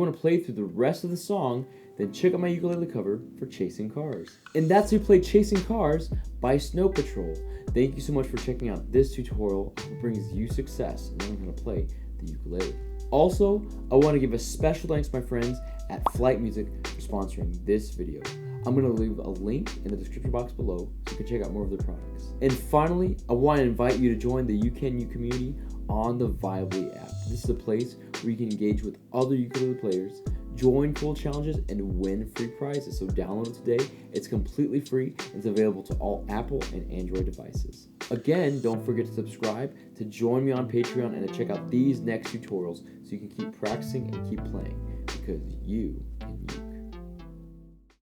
want to play through the rest of the song, then check out my ukulele cover for Chasing Cars. And that's how you play Chasing Cars by Snow Patrol. Thank you so much for checking out this tutorial that brings you success in learning how to play the ukulele. Also, I want to give a special thanks to my friends at Flight Music for sponsoring this video. I'm going to leave a link in the description box below so you can check out more of their products. And finally, I want to invite you to join the You Can You community on the Vibely app. This is a place where you can engage with other ukulele players, join cool challenges, and win free prizes. So download it today. It's completely free and it's available to all Apple and Android devices. Again, don't forget to subscribe, to join me on Patreon, and to check out these next tutorials so you can keep practicing and keep playing, because you can